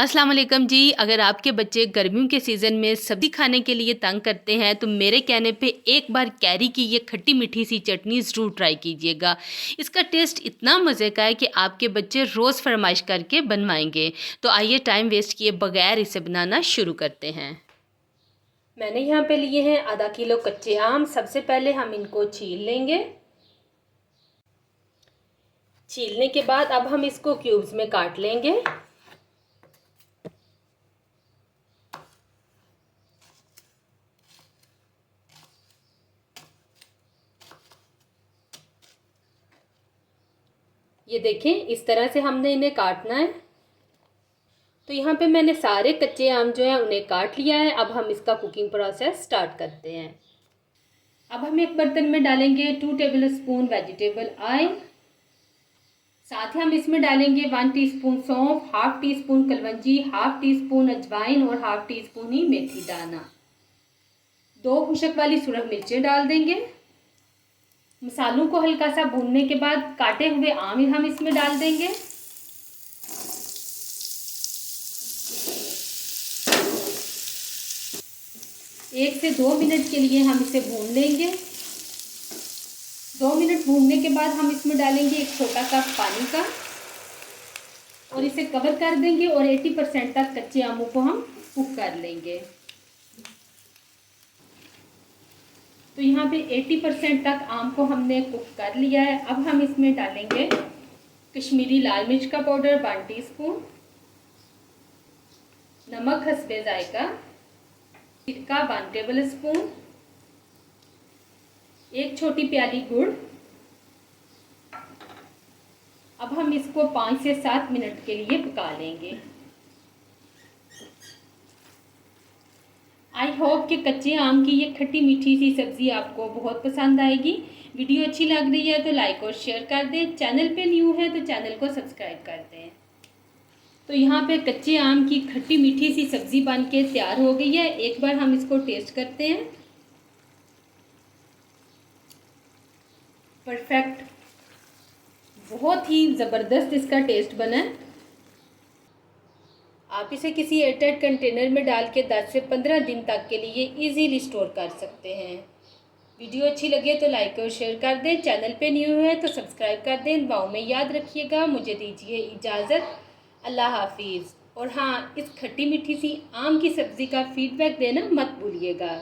अस्सलाम वालेकुम जी। अगर आपके बच्चे गर्मियों के सीज़न में सब्ज़ी खाने के लिए तंग करते हैं तो मेरे कहने पे एक बार कैरी की ये खट्टी मीठी सी चटनी ज़रूर ट्राई कीजिएगा। इसका टेस्ट इतना मज़े का है कि आपके बच्चे रोज़ फरमाइश करके बनवाएंगे। तो आइए टाइम वेस्ट किए बगैर इसे बनाना शुरू करते हैं। मैंने यहाँ पे लिए हैं आधा किलो कच्चे आम। सबसे पहले हम इनको छील लेंगे। छीलने के बाद अब हम इसको क्यूब्स में काट लेंगे। ये देखें, इस तरह से हमने इन्हें काटना है। तो यहाँ पे मैंने सारे कच्चे आम जो हैं उन्हें काट लिया है। अब हम इसका कुकिंग प्रोसेस स्टार्ट करते हैं। अब हम एक बर्तन में डालेंगे 2 टेबलस्पून वेजिटेबल ऑयल। साथ ही हम इसमें डालेंगे 1 टीस्पून सौंफ, half tea spoon kalonji, half tea spoon अजवाइन और हाफ टी स्पून ही मेथी दाना। 2 खुशक वाली सुरख मिर्चें डाल देंगे। मसालों को हल्का सा भूनने के बाद काटे हुए आम हम इसमें डाल देंगे। एक से 2 मिनट के लिए हम इसे भून लेंगे। 2 मिनट भूनने के बाद हम इसमें डालेंगे एक छोटा कप पानी का और इसे कवर कर देंगे और 80% तक कच्चे आमों को हम कुक कर लेंगे। तो यहाँ पे 80% तक आम को हमने कुक कर लिया है। अब हम इसमें डालेंगे कश्मीरी लाल मिर्च का पाउडर 1 टीस्पून, नमक हस्बे जायका, सिरका 1 टेबलस्पून, एक छोटी प्याली गुड़। अब हम इसको 5 से 7 मिनट के लिए पका लेंगे। आई होप कि कच्चे आम की ये खट्टी मीठी सी सब्ज़ी आपको बहुत पसंद आएगी। वीडियो अच्छी लग रही है तो लाइक और शेयर कर दें। चैनल पे न्यू है तो चैनल को सब्सक्राइब कर दें। तो यहाँ पे कच्चे आम की खट्टी मीठी सी सब्ज़ी बन के तैयार हो गई है। एक बार हम इसको टेस्ट करते हैं। परफेक्ट, बहुत ही ज़बरदस्त इसका टेस्ट बना है। आप इसे किसी एयरटाइट कंटेनर में डाल के 10 से 15 दिन तक के लिए इजीली स्टोर कर सकते हैं। वीडियो अच्छी लगे तो लाइक और शेयर कर दें। चैनल पे न्यू है तो सब्सक्राइब कर दें। दुआओं में याद रखिएगा। मुझे दीजिए इजाज़त। अल्लाह हाफिज़। और हाँ, इस खट्टी मीठी सी आम की सब्ज़ी का फीडबैक देना मत भूलिएगा।